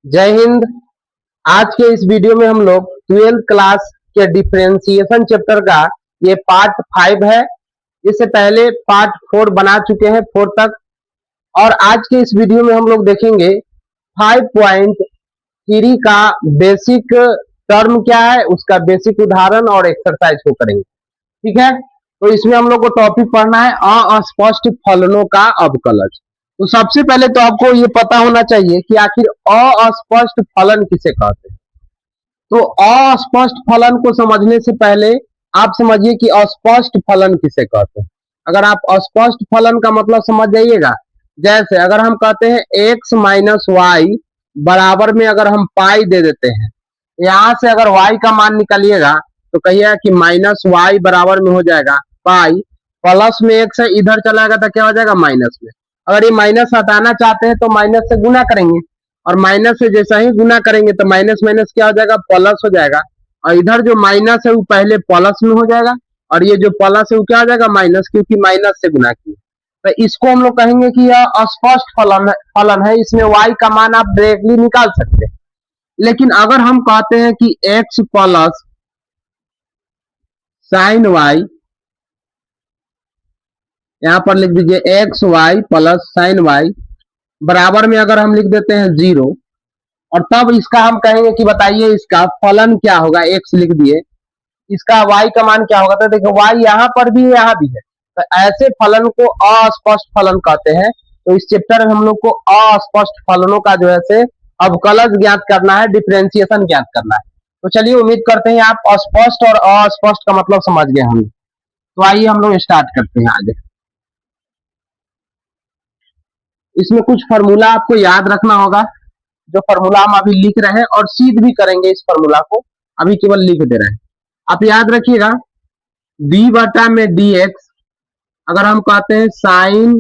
जय हिंद। आज के इस वीडियो में हम लोग 12th क्लास के डिफरेंशिएशन चैप्टर का ये पार्ट 5 है। इससे पहले पार्ट 4 बना चुके हैं 4 तक। और आज के इस वीडियो में हम लोग देखेंगे 5.3 का बेसिक टर्म क्या है, उसका बेसिक उदाहरण और एक्सरसाइज को करेंगे। ठीक है, तो इसमें हम लोग को टॉपिक पढ़ना है अस्पष्ट फलनों का अवकलज। तो सबसे पहले तो आपको ये पता होना चाहिए कि आखिर अस्पष्ट फलन किसे कहते हैं। तो अस्पष्ट फलन को समझने से पहले आप समझिए कि अस्पष्ट फलन किसे कहते हैं। अगर आप अस्पष्ट फलन का मतलब समझ जाइएगा, जैसे अगर हम कहते हैं x माइनस वाई बराबर में अगर हम पाई दे देते हैं, यहां से अगर y का मान निकालिएगा तो कहिएगा कि माइनस वाई बराबर में हो जाएगा पाई, प्लस में x है इधर चलाएगा तो क्या हो जाएगा माइनस में। अगर ये माइनस हटाना चाहते हैं तो माइनस से गुना करेंगे, और माइनस से जैसा ही गुना करेंगे तो माइनस माइनस क्या हो जाएगा प्लस हो जाएगा, और इधर जो माइनस है वो पहले प्लस में हो जाएगा और ये जो प्लस है वो क्या हो जाएगा माइनस, क्योंकि माइनस से गुना किए। तो इसको हम लोग कहेंगे कि यह अस्पष्ट फलन है। इसमें y का मान आप डायरेक्टली निकाल सकते हैं। लेकिन अगर हम कहते हैं कि x प्लस साइन वाई, यहां पर लिख दीजिए X Y plus sine Y बराबर में अगर हम लिख देते हैं 0, और तब इसका हम कहेंगे कि बताइए इसका फलन क्या होगा। एक्स लिख दिए, इसका y का मान क्या होगा। तो देखो y यहाँ पर भी है यहाँ भी है, तो ऐसे फलन को अस्पष्ट फलन कहते हैं। तो इस चैप्टर में हम लोग को अस्पष्ट फलनों का जो है से अवकलज ज्ञात करना है, डिफरेंशिएशन ज्ञात करना है। तो चलिए, उम्मीद करते हैं आप अस्पष्ट और अस्पष्ट का मतलब समझ गए होंगे। तो आइए हम लोग स्टार्ट करते हैं आगे। इसमें कुछ फॉर्मूला आपको याद रखना होगा, जो फॉर्मूला हम अभी लिख रहे हैं, और सिद्ध भी करेंगे इस फॉर्मूला को, अभी केवल लिख दे रहे हैं। आप याद रखिएगा d बटा में dx, अगर हम कहते हैं साइन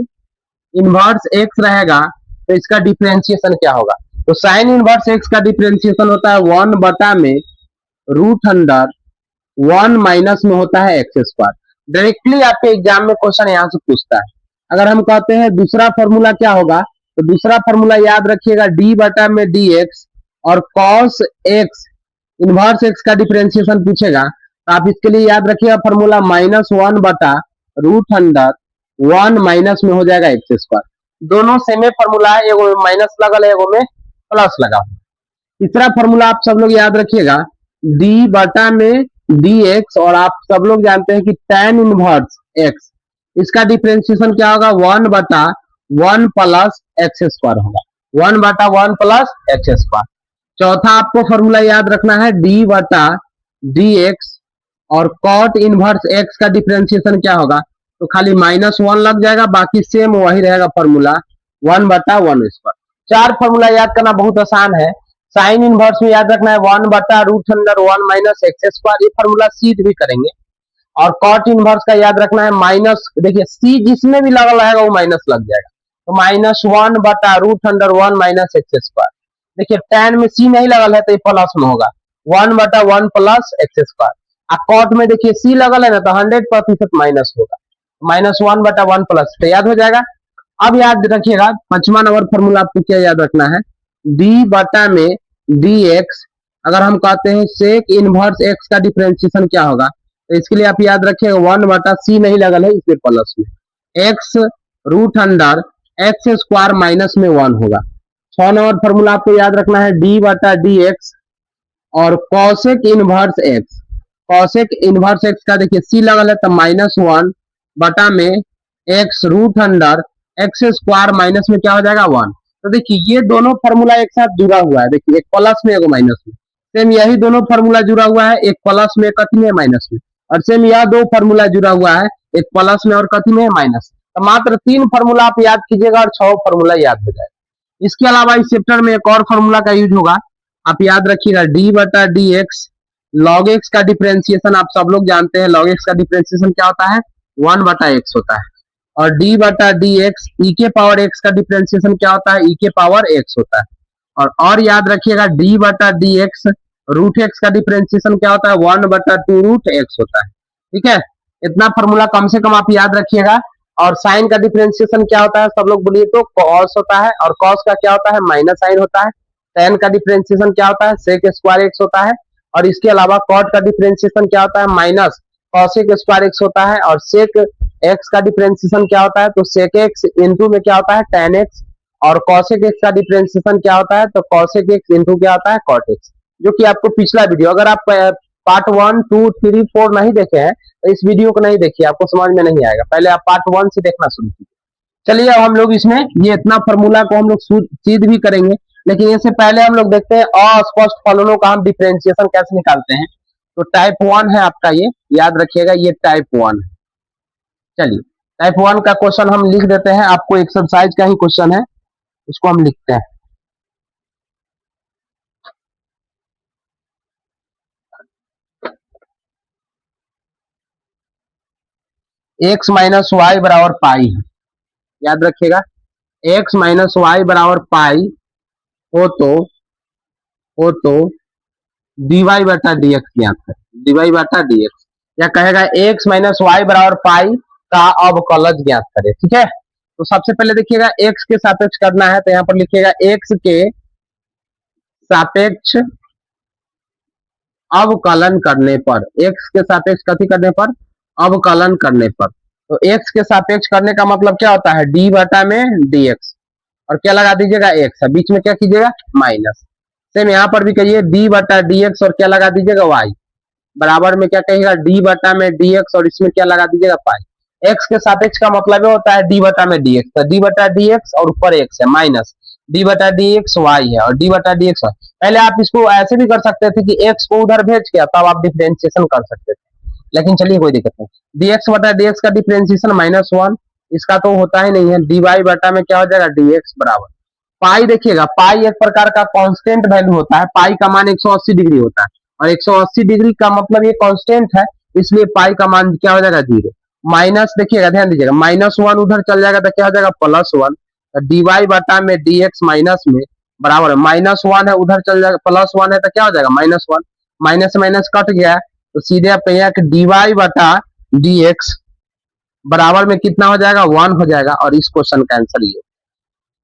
इनवर्स x रहेगा तो इसका डिफरेंशिएशन क्या होगा। तो साइन इनवर्स x का डिफरेंशिएशन होता है 1 बटा में रूट अंडर 1 माइनस में होता है एक्स स्क्वायर। डायरेक्टली आपके एग्जाम में क्वेश्चन यहां से पूछता है। अगर हम कहते हैं दूसरा फॉर्मूला क्या होगा, तो दूसरा फॉर्मूला याद रखिएगा d बटा में dx, और cos x इनवर्स x का डिफरेंशिएशन पूछेगा तो आप इसके लिए याद रखिएगा फॉर्मूला -1 बटा रूट अंडर 1 माइनस में हो जाएगा एक्स स्क्वायर। दोनों सेमे फॉर्मूला है, एगो में माइनस लगल है एगो में प्लस लगा। तीसरा फॉर्मूला आप सब लोग याद रखिएगा d बटा में dx, और आप सब लोग जानते हैं कि tan इनवर्स x, इसका डिफरेंशिएशन क्या होगा 1 बटा 1 प्लस एक्स स्क्वायर होगा, 1 बटा 1 प्लस एक्स स्क्वायर। चौथा आपको फॉर्मूला याद रखना है d बटा dx, और cot इनवर्स x का डिफरेंशिएशन क्या होगा, तो खाली -1 लग जाएगा, बाकी सेम वही रहेगा फॉर्मूला 1 बटा 1 स्क्वायर। चार फॉर्मूला याद करना बहुत आसान है। साइन इनवर्स में याद रखना है 1 बटा root under 1 minus X square, ये फॉर्मूला सीध भी करेंगे। और कॉट इनवर्स का याद रखना है माइनस, देखिए सी जिसमें भी लगा रहेगा वो माइनस लग जाएगा, तो -1 बटा root under 1 minus X square. देखिए tan में सी नहीं लगल है तो ये प्लस में होगा 1 बटा 1 प्लस एक्स स्क्वायर। कॉट में देखिए सी लगल है ना, तो 100% माइनस होगा, -1 बटा 1 प्लस, तो याद हो जाएगा। अब याद रखिएगा 5वां नंबर फॉर्मूला आपको क्या याद रखना है, d बटा में dx, अगर हम कहते हैं सेक इनवर्स x का डिफरेंशिएशन क्या होगा, तो इसके लिए आप याद रखिएगा 1 बटा सी नहीं लगल है इसलिए प्लस में, x root under X square minus में 1 होगा। 6 नंबर फॉर्मूला आपको याद रखना है d बटा dx, और cosec inverse x, cosec inverse x का देखिए सी लगल है तो -1 बटा में x root under X square minus में क्या हो जाएगा 1। तो देखिए ये दोनों फॉर्मूला एक साथ जुड़ा हुआ है, देखिए एक प्लस में एक माइनस में, सेम यही दोनों फॉर्मूला जुड़ा हुआ है, एक प्लस में कथी में माइनस में, और सेम यह दो फॉर्मूला जुड़ा हुआ है, एक प्लस में और कथी में माइनस। तो मात्र 3 फॉर्मूला आप याद कीजिएगा और 6 फॉर्मूला याद हो जाएगा। इसके अलावा इस चैप्टर में एक और फॉर्मूला का यूज होगा, आप याद रखिएगा d बटा dx, log x का डिफरेंशिएशन आप सब लोग जानते हैं, log x का डिफरेंशिएशन क्या होता है 1 बटा x होता है, और d बटा dx e के पावर x का डिफरेंशिएशन क्या होता है e के पावर x होता है। और याद रखिएगा d बटा dx रूट x का डिफरेंशिएशन क्या होता है 1 बटा 2 रूट x होता है। ठीक है, इतना फॉर्मूला कम से कम आप याद रखिएगा। और साइन का डिफरेंशिएशन क्या होता है सब लोग बोलिए तो cos होता है, और cos का क्या होता है माइनस साइन होता है। tan का डिफरेंशिएशन क्या होता है, sec स्क्वायर x होता है। और इसके अलावा cot का डिफरेंशिएशन क्या होता है, माइनस cosec स्क्वायर x होता है। और sec x का डिफरेंशिएशन क्या होता है, तो sec x इंटू में क्या होता है, tan x। और cosec x का डिफरेंशिएशन क्या होता है, तो cosec x इंटू क्या होता है, cot x। जो कि आपको पिछला वीडियो, अगर आप पार्ट 1, 2, 3, 4 नहीं देखे हैं तो इस वीडियो को नहीं देखिए, आपको समझ में नहीं आएगा। पहले आप पार्ट 1 से देखना शुरू कीजिए। चलिए अब हम लोग इसमें ये इतना फॉर्मूला को हम लोग सिद्ध भी करेंगे, लेकिन इससे पहले हम लोग देखते हैं अस्पष्ट फलनों का हम डिफरेंशिएशन कैसे निकालते हैं। तो टाइप 1 है आपका, ये याद रखिएगा, ये टाइप 1 है। चलिए टाइप 1 का क्वेश्चन हम लिख देते हैं, आपको एक्सरसाइज का ही क्वेश्चन है, उसको हम लिखते हैं। x माइनस वाई बराबर पाई है, याद रखिएगा। x माइनस वाई बराबर पाई हो तो dy बटा dx ज्ञात है, dy बटा dx। या कहेगा x माइनस वाई बराबर पाई का अवकलज ज्ञात करे। ठीक है, तो सबसे पहले देखिएगा x के सापेक्ष करना है, तो यहाँ पर लिखिएगा x के सापेक्ष अवकलन करने पर, x के सापेक्ष कथी करने पर, अवकलन करने पर। तो x के सापेक्ष करने का मतलब क्या होता है, d बटा में dx, और क्या लगा दीजिएगा x है, बीच में क्या कीजिएगा, माइनस। सेम यहाँ पर भी कहिए d बटा dx और क्या लगा दीजिएगा y, बराबर में क्या कहिएगा d बटा में dx और इसमें क्या लगा दीजिएगा पाई। x के सापेक्ष का मतलब होता है d बटा में dx, तो d बटा dx और ऊपर x है माइनस d बटा dx y है और d बटा dx y। पहले आप इसको ऐसे भी कर सकते थे कि x को उधर भेज के तब आप डिफरेंशिएशन कर सकते थे, लेकिन चलिए कोई दिक्कत नहीं। dx बटा dx का डिफरेंशिएशन -1, इसका तो होता ही नहीं है। dy बटा में क्या हो जाएगा dx बराबर पाई। देखिएगा पाई एक प्रकार का कांस्टेंट वैल्यू होता है, पाई का मान 180 डिग्री होता है और 180 डिग्री का मतलब ये कांस्टेंट है, इसलिए पाई का मान क्या हो जाएगा 0। माइनस देखिएगा, ध्यान दीजिएगा, -1 उधर चल जाएगा तो क्या हो जाएगा +1। dy बटा में dx माइनस में बराबर है -1 है, उधर चल जाएगा +1 है तो क्या हो जाएगा -1, माइनस माइनस कट गया, तो सीधे आप कहिए कि dy बटा dx बराबर में कितना हो जाएगा 1 हो जाएगा, और इस क्वेश्चन का आंसर ये।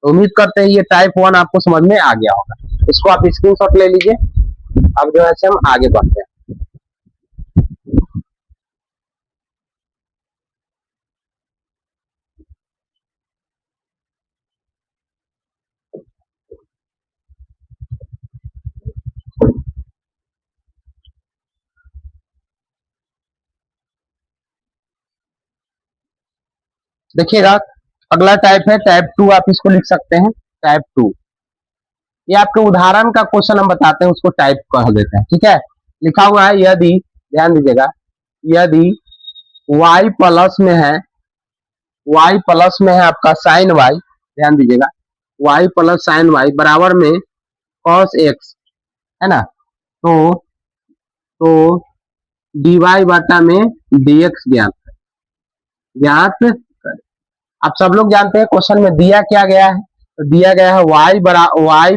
तो उम्मीद करते हैं ये टाइप 1 आपको समझ में आ गया होगा, इसको आप स्क्रीनशॉट ले लीजिए। अब जो है हम आगे बढ़ते हैं। देखिएगा अगला टाइप है टाइप 2, आप इसको लिख सकते हैं टाइप 2। ये आपके उदाहरण का क्वेश्चन हम बताते हैं, उसको टाइप कह देते हैं। ठीक है, लिखा हुआ है यदि, ध्यान दीजिएगा, यदि y प्लस में है, y प्लस में है आपका साइन y, ध्यान दीजिएगा y प्लस साइन y बराबर में cos x है ना, तो dy बटा में dx ज्ञात करें। आप सब लोग जानते हैं क्वेश्चन में दिया क्या गया है, तो दिया गया है y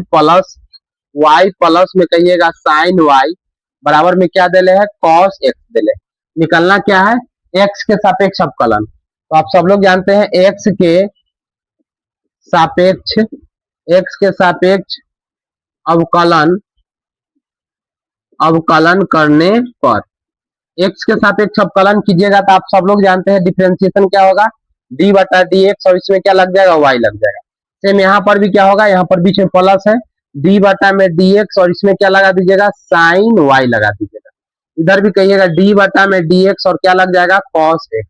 प्लस में कहिएगा साइन y बराबर में क्या देले है cos x देले। निकलना क्या है, x के सापेक्ष अवकलन। तो आप सब लोग जानते हैं x के सापेक्ष अवकलन करने पर, x के सापेक्ष अवकलन कीजिएगा तो आप सब लोग जानते हैं डिफरेंशिएशन क्या होगा, d बटा dx और इसमें क्या लग जाएगा y लग जाएगा। सेम यहाँ पर भी क्या होगा, यहाँ पर बीच में प्लस है, d बटा में dx और इसमें क्या लगा दीजिएगा साइन y लगा दीजिएगा। इधर भी कहिएगा d बटा में dx और क्या लग जाएगा cos x।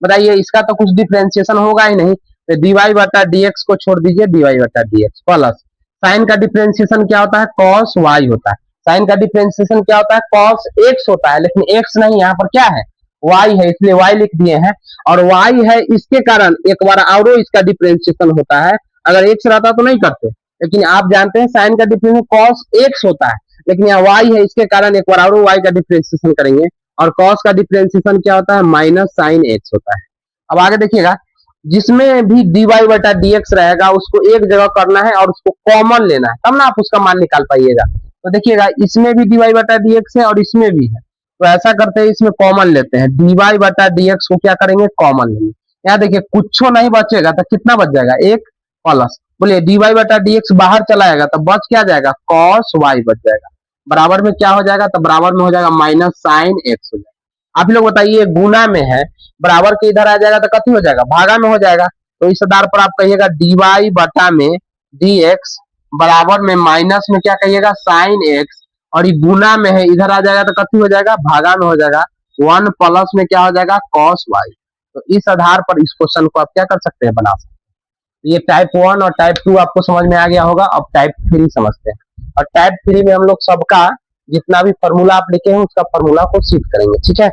बताइए इसका तो कुछ डिफरेंशिएशन होगा ही नहीं, तो dy बटा dx को छोड़ दीजिए, dy बटा dx प्लस साइन का डिफरेंशिएशन क्या होता है cos y होता है, साइन का डिफरेंशिएशन क्या होता है cos x होता है, लेकिन x नहीं, यहाँ पर क्या है y है, इसलिए y लिख दिए हैं। और y है इसके कारण एक बार और इसका डिफरेंशिएशन होता है, अगर x रहता तो नहीं करते, लेकिन आप जानते हैं साइन का डिफरेंशिएशन cos x होता है, लेकिन यहाँ y है इसके कारण एक बार और y का डिफरेंशिएशन करेंगे, और cos का डिफरेंशिएशन क्या होता है माइनस साइन x होता है। अब आगे देखिएगा, जिसमें भी dy बटा dx रहेगा उसको एक जगह करना है और उसको कॉमन लेना है, तब ना आप उसका मान निकाल पाइएगा। तो देखिएगा इसमें भी dy बटा dx है और इसमें भी है, तो ऐसा करते हैं इसमें कॉमन लेते हैं, dy बटा dx को क्या करेंगे कॉमन लेंगे। यहाँ देखिए कुछ नहीं बचेगा तो कितना बच जाएगा एक प्लस, बोलिए dy बटा dx बाहर चला जाएगा तो बच क्या जाएगा, cos y बच जाएगा। बराबर में क्या हो जाएगा, तो बराबर में हो जाएगा माइनस साइन x हो जाएगा। आप लोग बताइए गुना में है, बराबर के इधर आ जाएगा तो कथी हो जाएगा, भागा में हो जाएगा। तो इस आधार पर आप कहिएगा dy बटा में dx बराबर में माइनस में क्या कहिएगा साइन x, और ये गुना में है इधर आ जाएगा तो कथी हो जाएगा, भागा में हो जाएगा, 1 प्लस में क्या हो जाएगा cos y। तो इस आधार पर इस क्वेश्चन को आप क्या कर सकते हैं, बना सकते हैं। ये टाइप 1 और टाइप 2 आपको समझ में आ गया होगा। अब टाइप 3 समझते हैं, और टाइप 3 में हम लोग सबका जितना भी फॉर्मूला आप लिखे हैं उसका फॉर्मूला को सीख करेंगे, ठीक है।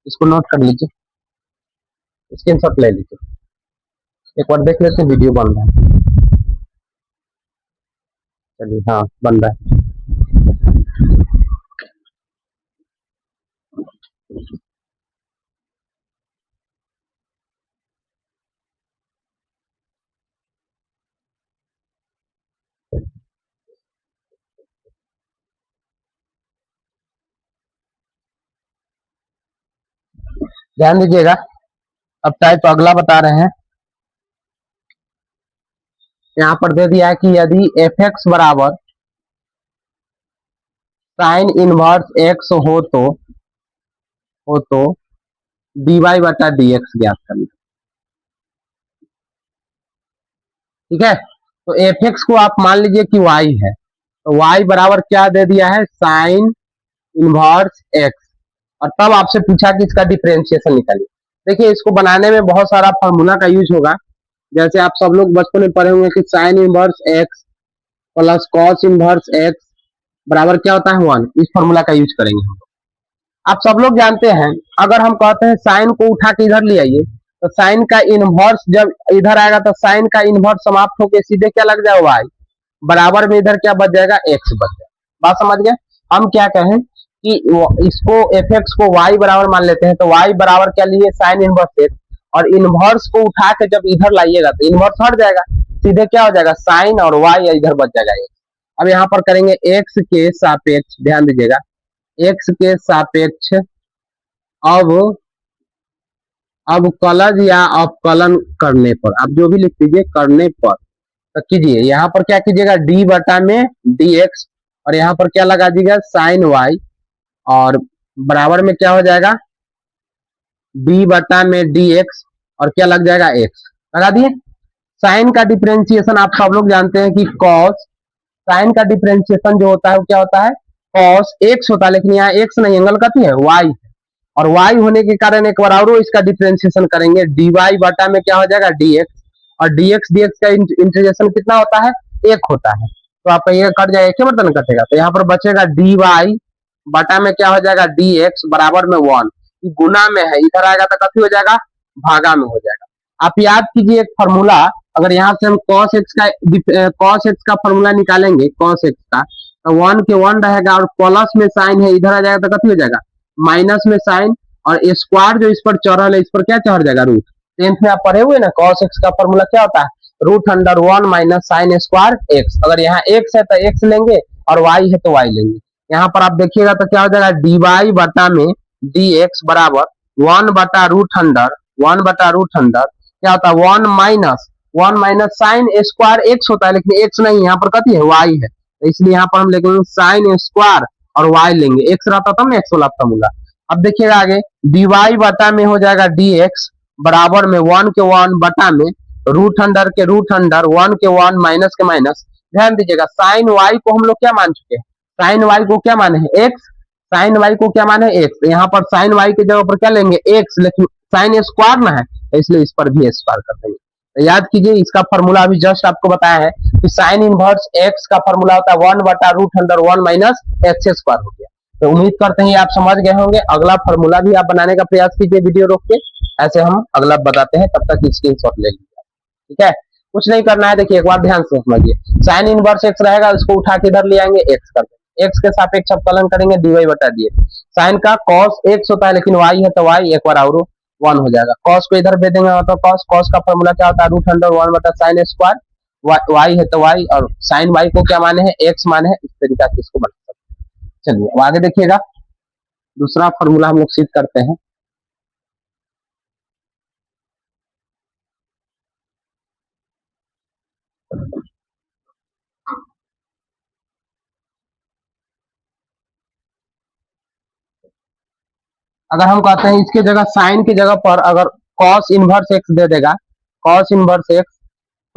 इसको नोट कर लीजिए, स्क्रीनशॉट ले लीजिए, एक बार देख लेते हैं वीडियो बन रहा है। चलिए हाँ बन रहा है। ध्यान दीजिएगा, अब टाइप अगला बता रहे हैं। यहाँ पर दे दिया है कि यदि एफ एक्स बराबर साइन इनवर्स एक्स हो तो dy बटा dx ज्ञात करना, ठीक है। तो एफ एक्स को आप मान लीजिए कि y है, तो y बराबर क्या दे दिया है, साइन इनवर्स एक्स, और तब आपसे पूछा कि इसका डिफरेंशिएशन निकालिए। देखिए इसको बनाने में बहुत सारा फॉर्मूला का यूज होगा। जैसे आप सब लोग बचपन में पढ़े होंगे कि sine inverse X plus cos inverse x बराबर क्या होता है 1, इस फॉर्मूला का यूज करेंगे हम। आप सब लोग जानते हैं, अगर हम कहते हैं साइन को उठा के इधर ले आइए, तो साइन का इनवर्स जब इधर आएगा तो साइन का इनवर्स समाप्त होकर सीधे क्या लग जाएगा, वाई बराबर में इधर क्या बच जाएगा, एक्स बच जाएगा। बात समझ गए। हम क्या कहें कि इसको एफ एक्स को वाई बराबर मान लेते हैं, तो वाई बराबर क्या लिए, साइन इनवर्स एक्स, और इनवर्स को उठा के जब इधर लाइएगा तो इनवर्स हट जाएगा, सीधे क्या हो जाएगा, साइन और वाई इधर बच जाएगा। अब यहाँ पर करेंगे एक्स के सापेक्ष, ध्यान दीजिएगा, एक्स के सापेक्ष अब अवकलज या अवकलन करने पर, आप जो भी लिख दीजिए करने पर, तो कीजिए यहाँ पर क्या कीजिएगा, डी बटा में डी एक्स, और यहाँ पर क्या लगा दीजिएगा साइन वाई, और बराबर में क्या हो जाएगा डी बटा में डी एक्स, और क्या लग जाएगा एक्स, लगा दिए। साइन का डिफरेंशिएशन आप सब लोग जानते हैं कि कॉस, साइन का डिफरेंशिएशन जो होता है वो क्या होता है, कॉस एक्स होता है, लेकिन यहाँ एक्स नहीं, एंगल कथी है, वाई, और y होने के कारण एक बार और इसका डिफरेंशिएशन करेंगे, dy बटा में क्या हो जाएगा dx, और dx का इंटीग्रेशन कितना होता है, एक होता है। तो आप ये कट जाएगा, एक बर्तन कटेगा, तो यहाँ पर बचेगा dy बटा में क्या हो जाएगा dx बराबर में 1, गुना में है इधर आएगा तो कथी हो जाएगा, भागा में हो जाएगा। आप याद कीजिए एक फॉर्मूला, अगर यहाँ से हम cos x का फॉर्मूला निकालेंगे, cos x का, तो 1 के 1 रहेगा, और प्लस में साइन है इधर आ जाएगा तो कथी हो जाएगा, माइनस में साइन, और स्क्वायर जो इस पर चढ़ल है इस पर क्या चढ़ जाएगा, रूट। 10th में आप पढ़े हुए ना, cos x का फॉर्मूला क्या होता है, √1 माइनस साइन स्क्वायर एक्स। अगर यहाँ x है तो x लेंगे, और y है तो y लेंगे। यहाँ पर आप देखिएगा तो क्या हो जाएगा, dy बटा में dx बराबर 1 बटा √100 क्या होता है, 1 माइनस साइन स्क्वायर एक्स होता है, लेकिन x नहीं, यहाँ पर कथी है, y है, तो इसलिए यहाँ पर हम लेंगे साइन स्क्वायर और y लेंगे, x रहता तब ना x वाला फॉर्मूला। अब देखिएगा आगे, dy बटा में हो जाएगा dx बराबर में 1 के 1 बटा में √100 के √100, 1 के 1 माइनस के माइनस। ध्यान दीजिएगा साइन y को हम लोग क्या मान चुके हैं, साइन y को क्या माने हैं, x, साइन y को क्या माने x, यहाँ पर साइन y की जगह पर क्या लेंगे x, लेकिन साइन स्क्वायर ना है, इसलिए इस पर भी स्क्वायर कर देंगे। तो याद कीजिए इसका फॉर्मूला अभी जस्ट आपको बताया है कि साइन इनवर्स एक्स का फॉर्मूला होता है 1 बटा √100 माइनस एक्स स्क्वायर हो गया। तो उम्मीद करते हैं आप समझ गए होंगे। अगला फॉर्मूला भी आप बनाने का प्रयास कीजिए वीडियो रोक के, ऐसे हम अगला बताते हैं, तब तक स्क्रीनशॉट ले लीजिए, ठीक है। कुछ नहीं करना है, देखिए एक बार ध्यान से समझिए, साइन इनवर्स एक्स रहेगा, उसको उठा के इधर ले आएंगे, एक्स कर देंगे, एक्स के सापेक्ष अवकलन करेंगे dy बटा dx। साइन का cos एक्स होता है, लेकिन y है तो y एक बार और 1 हो जाएगा, cos को इधर दे देंगे, तो cos का फॉर्मूला क्या होता है, √100 बटा साइन स्क्वायर, y है तो y, और साइन y को क्या माने हैं, x माने हैं, इस तरीका से इसको बना सकते हैं। चलिए अब आगे देखिएगा, दूसरा फॉर्मूला हम लोग सिद्ध करते हैं। अगर हम कहते हैं इसके जगह साइन की जगह पर अगर कॉस इनवर्स एक्स दे देगा, कॉस इनवर्स एक्स,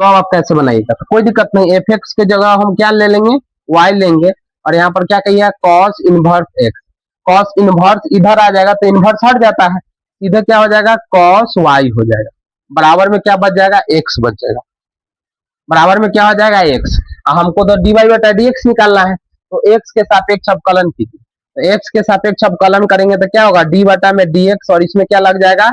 तो अब आप कैसे बनाइएगा? तो कोई दिक्कत नहीं, एफ एक्स की जगह हम क्या ले लेंगे, वाई लेंगे, और यहाँ पर क्या कहिए, cos inverse x. Cos inverse इधर आ जाएगा तो इनवर्स हट जाता है, इधर क्या हो जाएगा, कॉस वाई हो जाएगा, बराबर में क्या बच जाएगा, एक्स बच जाएगा, बराबर में क्या हो जाएगा, एक्स। हमको तो डी वाई बटा डी एक्स निकालना है, तो एक्स के सापेक्ष अवकलन कीजिए। तो एक्स के सापेक्ष अवकलन करेंगे तो क्या होगा, डी बटा में डी एक्स, और इसमें क्या लग जाएगा,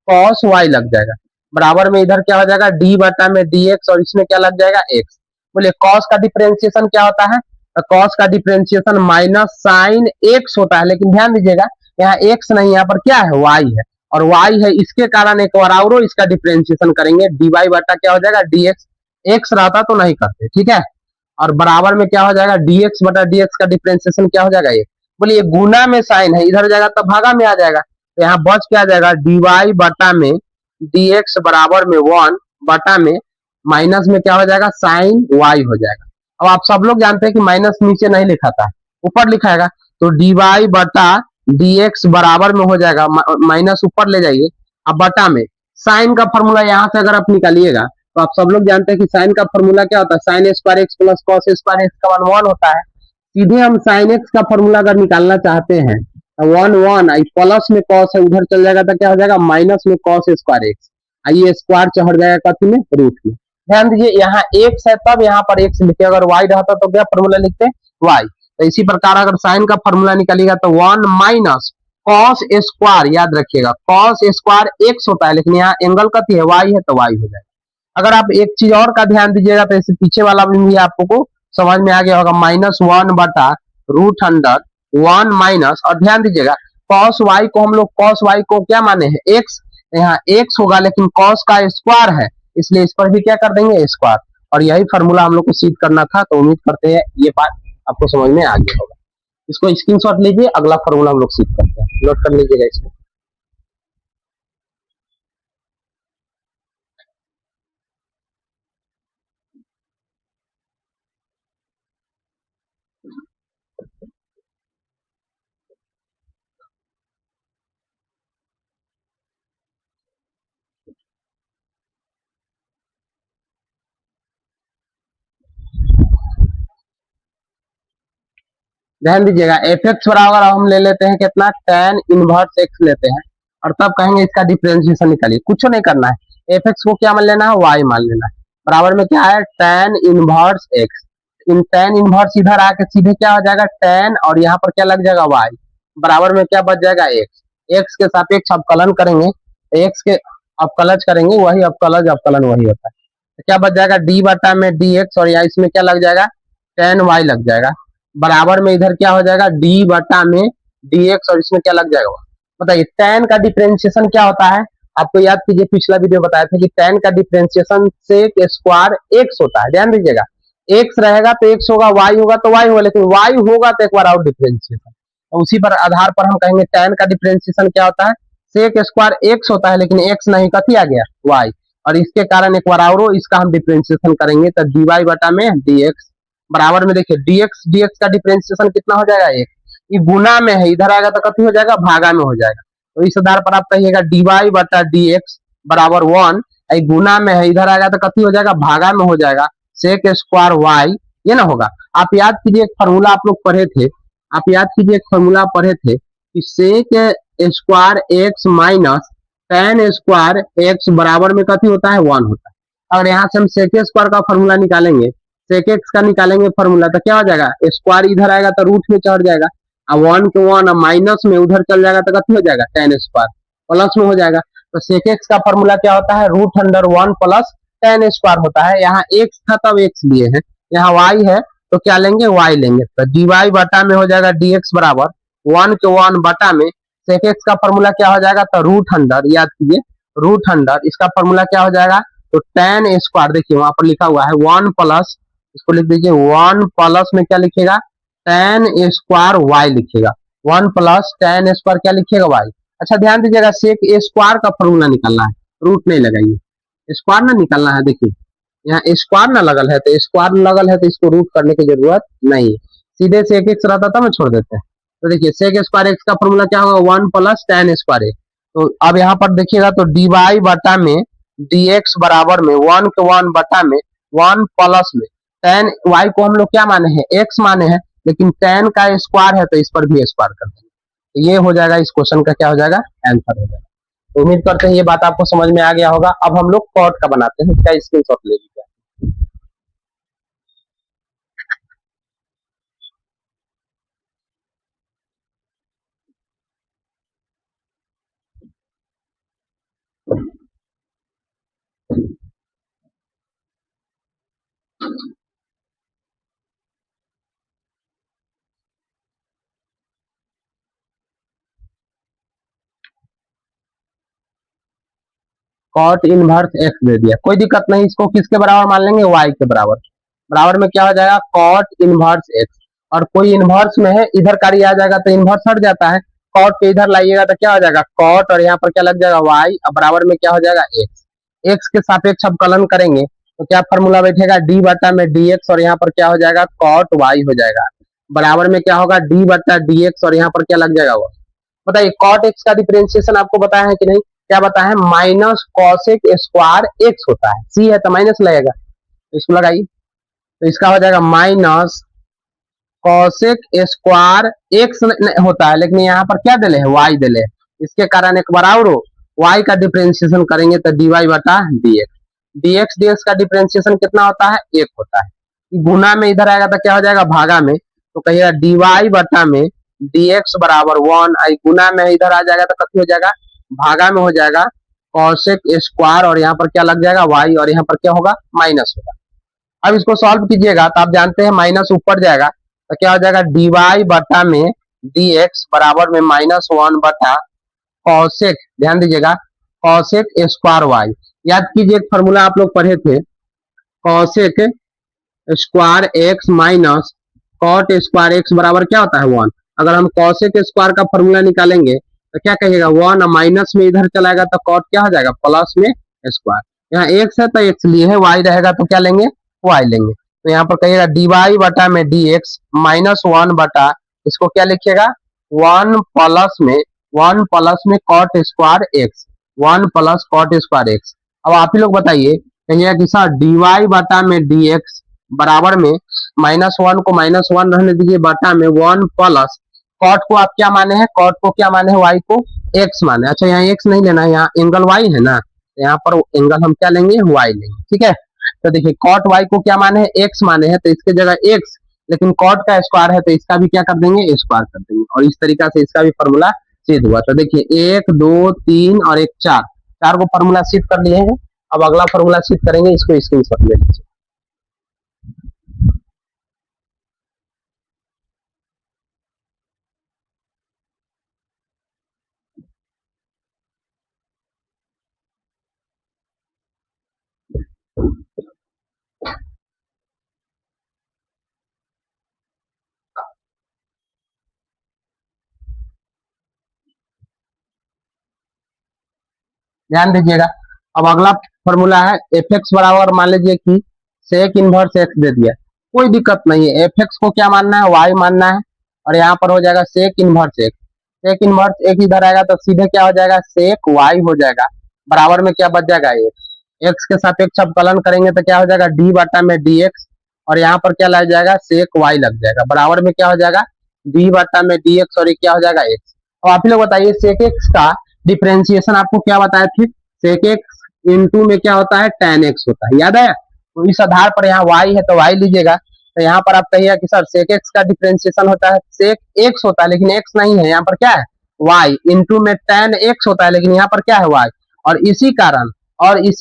कॉस वाई लग जाएगा, बराबर में इधर क्या हो जाएगा, डी बटा में डी एक्स, और इसमें क्या लग जाएगा, एक्स। बोलिए कॉस का डिफरेंशिएशन क्या होता है, तो कॉस का डिफरेंशिएशन माइनस साइन एक्स होता है, लेकिन ध्यान दीजिएगा यहाँ एक्स नहीं, यहाँ पर क्या है, वाई है, और वाई है, इसके कारण एक बार और इसका डिफरेंशिएशन करेंगे, डी वाई बटा क्या हो जाएगा, डी एक्स। एक्स रहता तो नहीं करते, ठीक है, और बराबर में क्या हो जाएगा, dx बटा dx का डिफरेंशिएशन क्या हो जाएगा, ये बोलिए गुना में साइन है, इधर जाएगा तो भागा में आ जाएगा, तो यहाँ बच क्या आ जाएगा, dy बटा में dx बराबर में 1 बटा में माइनस में क्या हो जाएगा, साइन y हो जाएगा। अब आप सब लोग जानते हैं कि माइनस नीचे नहीं लिखा था, ऊपर लिखाएगा, तो dy बटा dx बराबर में हो जाएगा, माइनस ऊपर ले जाइए, अब बटा में साइन का फॉर्मूला यहाँ से अगर आप निकालिएगा, तो आप सब लोग जानते हैं कि साइन का फॉर्मूला क्या होता है, sine square x plus cos square x का मान 1 होता है। सीधे हम साइन एक्स का फॉर्मूला अगर निकालना चाहते हैं, तो 1 1 प्लस में कॉस है उधर चल जाएगा, तो क्या हो जाएगा, माइनस में कॉस स्क्वायर एक्स, ये स्क्वायर चढ़ जाएगा कथी में, रूट में। ध्यान दीजिए यहाँ एक्स है तब यहाँ पर एक्स लिखे, अगर वाई रहता तो क्या फॉर्मूला लिखते, वाई। तो इसी प्रकार अगर साइन का फॉर्मूला निकालिएगा तो 1 माइनस कॉस स्क्वायर, याद रखिएगा कॉस स्क्वायर एक्स होता है, लेकिन यहाँ एंगल कथी है, वाई है, तो वाई हो जाएगा। अगर आप एक चीज और का ध्यान दीजिएगा तो इसे पीछे वाला भी आपको समझ में आ गया होगा, -1 बटा रूट अंडर 1 माइनस, और ध्यान दीजिएगा कॉस वाई को हम लोग कॉस वाई को क्या माने हैं, एक्स, यहाँ एक्स होगा, लेकिन कॉस का स्क्वायर है, इसलिए इस पर भी क्या कर देंगे, स्क्वायर। और यही फॉर्मूला हम लोग को सिद्ध करना था, तो उम्मीद करते हैं ये बात आपको समझ में आ गया होगा। इसको स्क्रीनशॉट लीजिए, अगला फॉर्मूला हम लोग सिद्ध करते हैं, नोट कर लीजिएगा इसको। ध्यान दीजिएगा एफ एक्स बराबर हम ले लेते हैं कितना, tan इनवर्स एक्स लेते हैं, और तब कहेंगे इसका डिफरेंशिएशन निकालिए, कुछ नहीं करना है, एफ एक्स को क्या मान लेना है, वाई मान लेना है, बराबर में क्या है, tan इनवर्स एक्स। इन tan इनवर्स इधर आके सीधे क्या हो जाएगा, tan, और यहाँ पर क्या लग जाएगा, वाई, बराबर में क्या बच जाएगा, एक्स। एक्स के सापेक्ष अवकलन करेंगे, एक्स के अवकलज करेंगे, वही अवकलज अवकलन वही होता है, तो क्या बच जाएगा, डी बटा में डी एक्स, और यहाँ इसमें क्या लग जाएगा, tan वाई लग जाएगा, बराबर में इधर क्या हो जाएगा, डी बटा में डी एक्स, और इसमें क्या लग जाएगा, बताइए tan का डिफरेंशिएशन क्या होता है, आपको याद कीजिए पिछला वीडियो बताया था कि tan का डिफरेंशिएशन सेक स्क्वायर एक्स होता है। ध्यान दीजिएगा एक्स रहेगा तो एक्स होगा, वाई होगा तो वाई होगा, लेकिन वाई होगा तो एक बार और डिफरेंशिएशन, तो उसी पर आधार पर हम कहेंगे tan का डिफरेंशिएशन क्या होता है, सेक स्क्वायर एक्स होता है, लेकिन एक्स नहीं, कथी आ गया, वाई, और इसके कारण एक बार और इसका हम डिफरेंशिएशन करेंगे, तो डी वाई बटा में डी एक्स, बराबर में देखिए dx का डिफरेंशिएशन कितना हो जाएगा, एक, ये गुना में है, इधर आएगा तो कथी हो जाएगा, भागा में हो जाएगा, तो इस आधार पर आप कहिएगा dy बटा dx बराबर 1, गुना में है, इधर आएगा तो कथी हो जाएगा, भागा में हो जाएगा, सेक स्क्वायर y, ये ना होगा। आप याद कीजिए एक फॉर्मूला आप लोग पढ़े थे, आप याद कीजिए एक फॉर्मूला पढ़े थे कि sec square X minus tan square X बराबर में कथी होता है, 1 होता है। अगर यहाँ से हम सेक स्क्वायर का फॉर्मूला निकालेंगे, सेक एक्स का निकालेंगे फॉर्मूला, तो क्या हो जाएगा, स्क्वायर इधर आएगा तो रूट में चढ़ जाएगा, अब 1 के 1 माइनस में उधर चल जाएगा तो कथी हो जाएगा, tan स्क्वायर प्लस में हो जाएगा, तो सेक एक्स का फॉर्मूला क्या होता है, root under 1 plus tan square होता है। यहाँ एक्स था तब एक्स लिए हैं, यहाँ वाई है तो क्या लेंगे, वाई लेंगे, तो डी वाई बटा में हो जाएगा डी एक्स बराबर 1 के 1 बटा में सेक एक्स का फॉर्मूला क्या हो जाएगा, तो रूट अंडर, याद कीजिए रूट अंडर, इसका फॉर्मूला क्या हो जाएगा, तो tan स्क्वायर, देखिए वहां पर लिखा हुआ है 1 प्लस, इसको लिख दीजिए 1 प्लस में क्या लिखेगा, tan स्क्वायर y लिखेगा, 1 प्लस tan स्क्वायर क्या लिखेगा, y। अच्छा ध्यान दीजिएगा सेक स्क्वायर का फॉर्मूला निकालना है, रूट नहीं लगाइए, स्क्वायर ना निकालना है, देखिए यहाँ स्क्वायर ना लगल है, तो स्क्वायर लगल है तो इसको रूट करने की जरूरत नहीं है, सीधे से एक रहता था मैं छोड़ देते हैं, तो देखिए सेक स्क्वायर एक्स का फॉर्मूला क्या होगा, 1 प्लस टेन स्क्वायर एक्स। तो अब यहाँ पर देखिएगा तो डी वाई बटा में डी एक्स बराबर में 1 के 1 बटा में 1 प्लस में टेन वाई को हम लोग क्या माने हैं, एक्स माने हैं, लेकिन टेन का स्क्वायर है तो इस पर भी स्क्वायर कर देंगे। तो ये हो जाएगा इस क्वेश्चन का क्या हो जाएगा, आंसर हो जाएगा। तो उम्मीद करते हैं ये बात आपको समझ में आ गया होगा। अब हम लोग कॉट का बनाते हैं, इसका स्क्रीनशॉट ले लीजिए। कॉट इनवर्स एक्स दे दिया, कोई दिक्कत नहीं, इसको किसके बराबर मान लेंगे, वाई के बराबर। बराबर में क्या हो जाएगा, कॉट इनवर्स एक्स। और कोई इनवर्स में है, इधर कार्य आ जाएगा तो इनवर्स हट जाता है, कॉट के इधर लाइएगा तो क्या हो जाएगा कॉट, और यहाँ पर क्या लग जाएगा वाई, और बराबर में क्या हो जाएगा एक्स। एक्स के सापेक्ष अब कलन करेंगे तो क्या फॉर्मूला बैठेगा, डी बटा में डी एक्स, और यहाँ पर क्या हो जाएगा कॉट वाई हो जाएगा। बराबर में क्या होगा डी बटा डी एक्स, और यहाँ पर क्या लग जाएगा वो। बताइए कॉट एक्स का डिफरेंशिएशन आपको बताया है कि नहीं, क्या बताया है, माइनस कॉसेक स्क्वायर एक्स होता है, सी है तो माइनस लगेगा, इसको लगाइए। तो इसका हो जाएगा माइनस कॉसेक स्क्वायर एक्स होता है, लेकिन यहाँ पर क्या दिले है, वाई दिले है, इसके कारण एक बराबर हो वाई का डिफरेंशिएशन करेंगे तो डी वाई बटा D x. D x D x का डिफरेंशिएशन कितना होता है, एक होता है। गुना में इधर आएगा तो क्या हो जाएगा भागा में, तो कहिएगा डी वाई बटा में डी एक्स बराबर 1, गुना में इधर आ जाएगा तो कथी हो जाएगा, भागा में हो जाएगा कॉसेक स्क्वायर, और यहाँ पर क्या लग जाएगा वाई, और यहाँ पर क्या होगा माइनस होगा। अब इसको सॉल्व कीजिएगा तो आप जानते हैं माइनस ऊपर जाएगा तो क्या हो जाएगा डी वाई बटा में डी एक्स बराबर में -1 बटा कॉसेक, ध्यान दीजिएगा कॉसेक स्क्वायर वाई। याद कीजिए एक फॉर्मूला आप लोग पढ़े थे, cosec square X minus cot square X बराबर क्या होता है 1। अगर हम कॉसेक स्क्वायर का फॉर्मूला निकालेंगे तो क्या कहिएगा 1, माइनस में इधर चलाएगा तो कॉट क्या हो जाएगा प्लस में स्क्वायर। यहाँ एक्स है तो एक्स लिए है, वाई रहेगा तो क्या लेंगे वाई लेंगे। तो यहाँ पर कहिएगा डी वाई बटा में डी एक्स -1 बटा, इसको क्या लिखिएगा 1 प्लस में cot square X, 1 plus cot square X. अब आप ही लोग बताइए कहिएगा कि सर डी वाई बटा में डी एक्स बराबर में -1 को -1 रहने दीजिए बटा में 1 प्लस कॉट को आप क्या माने हैं, कॉट को क्या माने हैं, वाई को एक्स माने। अच्छा यहाँ एक्स नहीं लेना है, यहाँ एंगल वाई है ना, यहाँ पर एंगल हम क्या लेंगे वाई लेंगे, ठीक है। तो देखिए कॉट वाई को क्या माने हैं, एक्स माने हैं, तो इसके जगह एक्स, लेकिन कॉट का स्क्वायर है तो इसका भी क्या कर देंगे स्क्वायर कर देंगे, और इस तरीका से इसका भी फॉर्मूला सिद्ध हुआ। तो देखिए 1 2 3 और 1 4, चार को फॉर्मूला सिद्ध कर लिए हैं। अब अगला फॉर्मूला सिद्ध करेंगे, इसको स्क्रीनशॉट ले लीजिए। ध्यान दीजिएगा, अब अगला फॉर्मूला है एफ एक्स बराबर मान लीजिए कि सेक इनवर्स एक्स दे दिया, कोई दिक्कत नहीं है, एफ एक्स को क्या मानना है वाई मानना है, और यहाँ पर हो जाएगा sec inverse X. Sec inverse X इधर आएगा तो सीधे क्या हो जाएगा सेक वाई हो जाएगा, बराबर में क्या बच जाएगा एक्स। एक्स के सापेक्ष अवकलन करेंगे तो क्या हो जाएगा डी बटा में डी एक्स, और यहाँ पर क्या लग जाएगा सेक वाई लग जाएगा, बराबर में क्या हो जाएगा डी बटा में डी एक्स, और ये क्या हो जाएगा एक्स। और आप लोग बताइए सेक एक्स का डिफरेंशिएशन आपको क्या बताया थे, सेक एक्स इंटू में क्या होता है tan x होता है, याद है। तो इस आधार पर यहाँ y है तो y लीजिएगा, तो यहाँ पर आप कहिएगा कि सर सेक x का डिफरेंशिएशन होता है सेक x होता है, लेकिन x नहीं है, यहाँ पर क्या है y, इंटू में tan x होता है, लेकिन यहाँ पर क्या है y, और इसी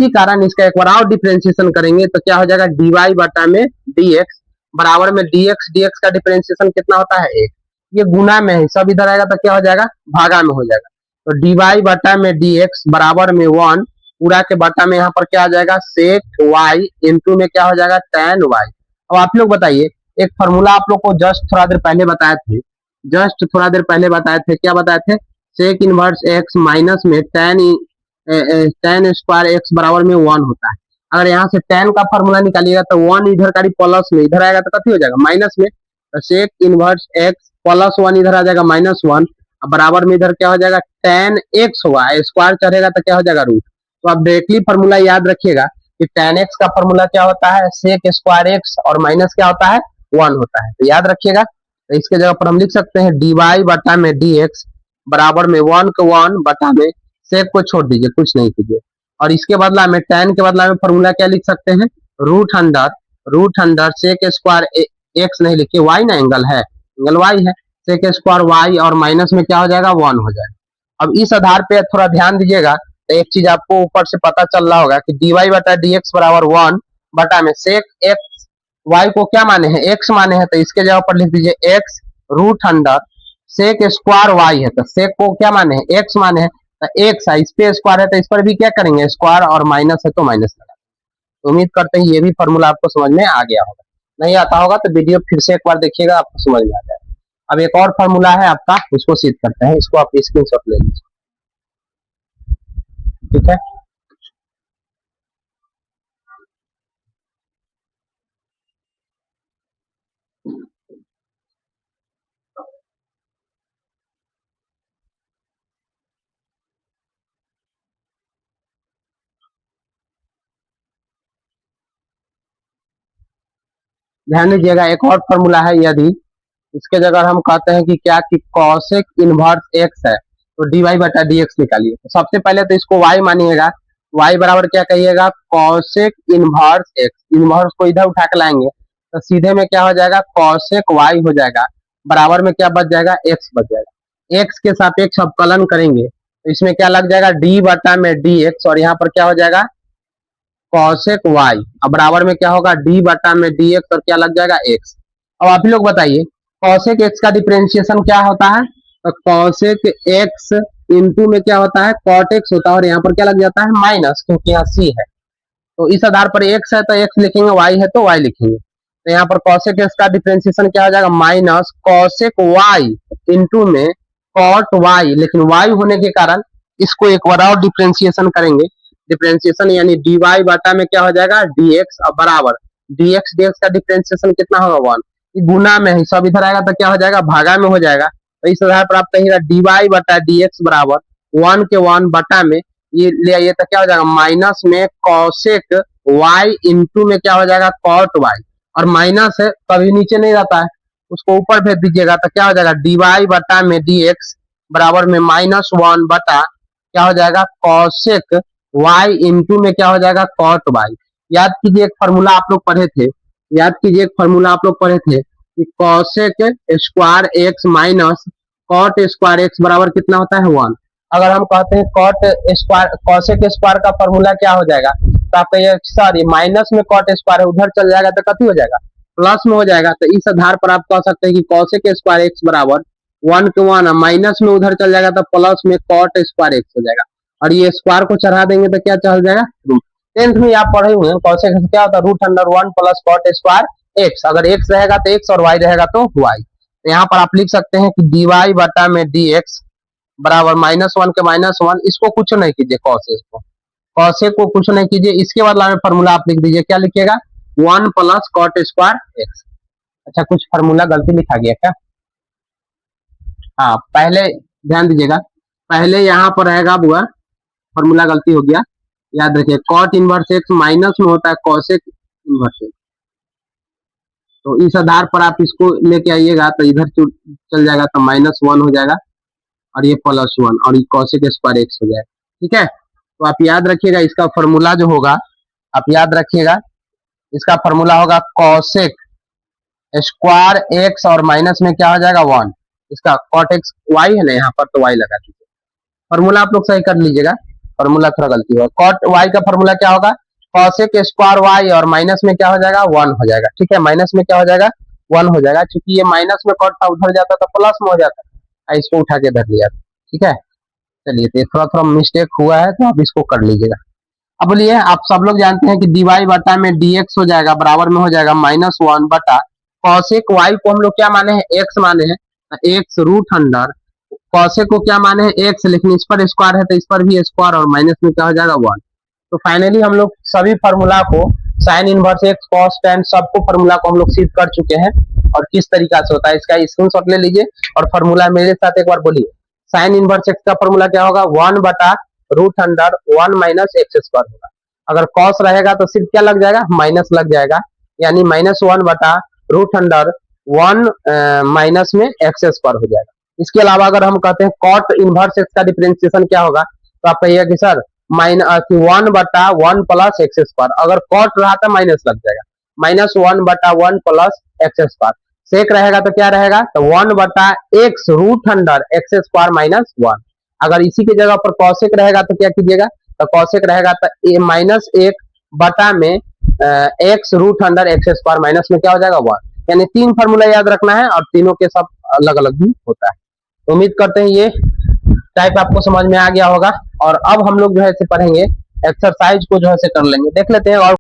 कारण इसका एक बार और डिफरेंशिएशन करेंगे तो क्या हो जाएगा डी वाई बटा में डी एक्स, बराबर में डी एक्स का डिफरेंशिएशन कितना होता है एक, ये गुना में है, सब इधर आएगा तो क्या हो जाएगा भागा में हो जाएगा। तो डी वाई बटा में डी एक्स बराबर में 1 पूरा के बटा में यहाँ पर क्या आ जाएगा सेक वाई, इंटू में क्या हो जाएगा tan वाई। अब आप लोग बताइए एक फॉर्मूला आप लोग को जस्ट थोड़ा देर पहले बताए थे, क्या बताए थे, सेक इनवर्स एक्स माइनस में tan स्क्वायर एक्स बराबर में 1 होता है। अगर यहाँ से tan का फॉर्मूला निकालिएगा तो 1 इधर का प्लस में इधर आएगा तो कथी हो जाएगा माइनस में, तो sec inverse X plus one इधर आ जाएगा माइनस वन, बराबर में इधर क्या हो जाएगा टेन एक्स होगा, स्क्वायर चढ़ेगा तो क्या हो जाएगा रूट। तो आप डायरेक्टली फॉर्मूला याद रखिएगा कि टेन एक्स का फॉर्मूला क्या होता है सेक स्क्वायर एक्स और माइनस क्या होता है वन होता है, तो याद रखिएगा। तो इसके जगह पर हम लिख सकते हैं डी वाई बटा में डी एक्स बराबर में वन को वन बटा में सेक को छोड़ दीजिए, कुछ नहीं कीजिए, और इसके बदला में टेन के बदला में फॉर्मूला क्या लिख सकते हैं root under sec square X नहीं लिखिए वाई ना, एंगल है एंगल वाई है, सेक स्क्वायर वाई और माइनस में क्या हो जाएगा वन हो जाएगा। अब इस आधार पे थोड़ा ध्यान दीजिएगा, तो एक चीज आपको ऊपर से पता चल रहा होगा कि डी वाई बटा डी एक्स बराबर वन बटा में सेक एक्स वाई को क्या माने हैं एक्स माने हैं, तो इसके जगह पर लिख दीजिए X root under sec square Y है, तो सेक को क्या माने हैं एक्स माने हैं, तो एक्स है इस पे स्क्वायर है तो इस पर भी क्या करेंगे स्क्वायर और माइनस है तो माइनस लगा। तो उम्मीद करते हैं ये भी फॉर्मूला आपको समझ में आ गया होगा, नहीं आता होगा तो वीडियो फिर से एक बार देखिएगा आपको समझ में आ जाएगा। अब एक और फॉर्मूला है आपका, उसको सिद्ध करते हैं, इसको आप स्क्रीनशॉट ले लीजिए, ठीक है। ध्यान दीजिएगा एक और फॉर्मूला है, यदि इसके जगह हम कहते हैं कि क्या कि कॉसेक इनवर्स एक्स है तो डी वाई बटा डी एक्स निकालिए। तो सबसे पहले तो इसको वाई मानिएगा, वाई बराबर क्या कहिएगा कॉसेक इनवर्स एक्स, इनवर्स को इधर उठा के लाएंगे तो सीधे में क्या हो जाएगा कॉसेक वाई हो जाएगा, बराबर में क्या बच जाएगा एक्स बच जाएगा, एक्स के सापेक्ष अवकलन करेंगे तो इसमें क्या लग जाएगा डी बटा में डी एक्स, और यहाँ पर क्या हो जाएगा कॉसेक वाई, अब बराबर में क्या होगा डी बटा में डी एक्स और क्या लग जाएगा एक्स। अब आप ही लोग बताइए कॉसेक एक्स का डिफरेंशिएशन क्या होता है, तो कॉसेक एक्स इंटू में क्या होता है कॉट एक्स होता है, और यहाँ पर क्या लग जाता है माइनस, क्योंकि यहाँ सी है तो इस आधार पर एक्स है तो एक्स लिखेंगे, वाई है तो वाई लिखेंगे। तो यहाँ पर कॉसेक एक्स का डिफरेंशिएशन क्या हो जाएगा माइनस कॉसेक वाई इंटू में कॉट वाई, लेकिन वाई होने के कारण इसको एक बार और डिफरेंशिएशन करेंगे, डिफरेंशिएशन यानी डी वाई बटा में क्या हो जाएगा डी एक्स, अब बराबर डी एक्स का डिफरेंशिएशन कितना होगा वन, गुना में ही सब इधर आएगा तो क्या हो जाएगा भागा में हो जाएगा, तो इस आधार पर आप कहिएगा डी वाई बटा डी एक्स बराबर वन के वन बटा में ये ले आइए तो क्या हो जाएगा माइनस में कॉसेक वाई इंटू में क्या हो जाएगा कॉट वाई, और माइनस है कभी नीचे नहीं रहता है उसको ऊपर भेज दीजिएगा तो क्या हो जाएगा डी वाई बटा में डी एक्स बराबर में माइनस वन बटा क्या हो जाएगा कॉसेक वाई इंटू में क्या हो जाएगा कॉट वाई। याद कीजिए एक फॉर्मूला आप लोग पढ़े थे, याद कीजिए एक फॉर्मूला आप लोग पढ़े थे कि cosec square X minus cot square X बराबर कितना होता है वन। अगर हम कहते हैं कॉट स्क्वायर कॉसेक स्क्वायर का फॉर्मूला क्या हो जाएगा, तो आप कहिए सर ये माइनस में कॉट स्क्वायर है उधर चल जाएगा तो कथी हो जाएगा प्लस में हो जाएगा, तो इस आधार पर आप कह सकते हैं कि कॉसेक स्क्वायर एक्स बराबर वन के वन, माइनस में उधर चल जाएगा तो प्लस में कॉट स्क्वायर एक्स हो जाएगा, और ये स्क्वायर को चढ़ा देंगे तो क्या चल जाएगा रूट। टेंथ में आप पढ़े हुए हैं कॉसेक क्या होता है root under one plus cot square X, अगर एक्स रहेगा तो एक्स और वाई रहेगा तो वाई। तो यहाँ पर आप लिख सकते हैं कि डी वाई बटा में डी एक्स बराबर माइनस वन के माइनस वन, इसको कुछ नहीं कीजिए कॉसेक को कुछ नहीं कीजिए, इसके बदला में फॉर्मूला आप लिख दीजिए, क्या लिखिएगा one plus cot square X. अच्छा कुछ फॉर्मूला गलती लिखा गया क्या, हाँ पहले ध्यान दीजिएगा, पहले यहाँ पर रहेगा बुआ फॉर्मूला गलती हो गया, याद रखिए कॉट इनवर्स एक्स माइनस में होता है कॉसेक इनवर्स एक्स, तो इस आधार पर आप इसको लेके आइएगा तो इधर चल जाएगा तो माइनस वन हो जाएगा और ये प्लस वन और ये कॉसेक स्क्वायर एक्स हो जाएगा, ठीक है। तो आप याद रखिएगा इसका फॉर्मूला जो होगा, आप याद रखिएगा इसका फॉर्मूला होगा कॉसेक स्क्वायर एक्स और माइनस में क्या हो जाएगा वन, इसका कॉट एक्स वाई है ना यहाँ पर तो वाई लगा दीजिए, फॉर्मूला आप लोग सही कर लीजिएगा, फॉर्मूला थोड़ा गलती होगा, कॉट वाई का फॉर्मूला क्या होगा कॉसेक स्क्वायर वाई और माइनस में क्या हो जाएगा वन हो जाएगा, ठीक है माइनस में क्या हो जाएगा वन हो जाएगा, क्योंकि ये माइनस में कॉट था उधर जाता तो प्लस में हो जाता, इसको उठा के धर लिया, ठीक है। चलिए तो थोड़ा थोड़ा मिस्टेक हुआ है तो आप इसको कर लीजिएगा। अब बोलिए आप सब लोग जानते हैं कि डी वाई बटा में डी एक्स हो जाएगा बराबर में हो जाएगा माइनस वन बटा कॉसेक वाई को हम लोग क्या माने हैं एक्स माने हैं, एक्स रूट अंडर कॉसेक को क्या माने हैं एक्स, लेकिन इस पर स्क्वायर है तो इस पर भी स्क्वायर और माइनस में क्या हो जाएगा वन। तो फाइनली हम लोग सभी फार्मूला को sine inverse x cos tan सबको फार्मूला को हम लोग सिद्ध कर चुके हैं। और किस तरीका से होता है इसका स्क्रीनशॉट ले लीजिए और फॉर्मूला मेरे साथ एक बार बोलिए। साइन इनवर्स एक्स का फॉर्मूला क्या होगा, 1/√1 माइनस एक्स स्क्वायर होगा। अगर कॉस रहेगा तो सिर्फ क्या लग जाएगा, माइनस लग जाएगा, यानी -1/√1 माइनस में एक्स स्क्वायर हो जाएगा। इसके अलावा अगर हम कहते हैं कॉट इनवर्स एक्स का डिफरेंशिएशन क्या होगा, तो आप कहिए कि सर 1/1 प्लस एक्स स्क्वायर, अगर कॉट रहा था माइनस लग जाएगा, -1/1 प्लस एक्स स्क्वायर। सेक रहेगा तो क्या रहेगा, तो 1/x√एक्स स्क्वायर माइनस 1। अगर इसी की जगह पर कॉसेक रहेगा तो क्या कीजिएगा, तो कॉसेक रहेगा तो -1 में x√एक्स स्क्वायर माइनस में क्या हो जाएगा 1। यानी 3 फार्मूला याद रखना है और तीनों के सब अलग अलग भी होता है। तो उम्मीद करते हैं ये टाइप आपको समझ में आ गया होगा। और अब हम लोग जो है इसे पढ़ेंगे, एक्सरसाइज को जो है कर लेंगे, देख लेते हैं। और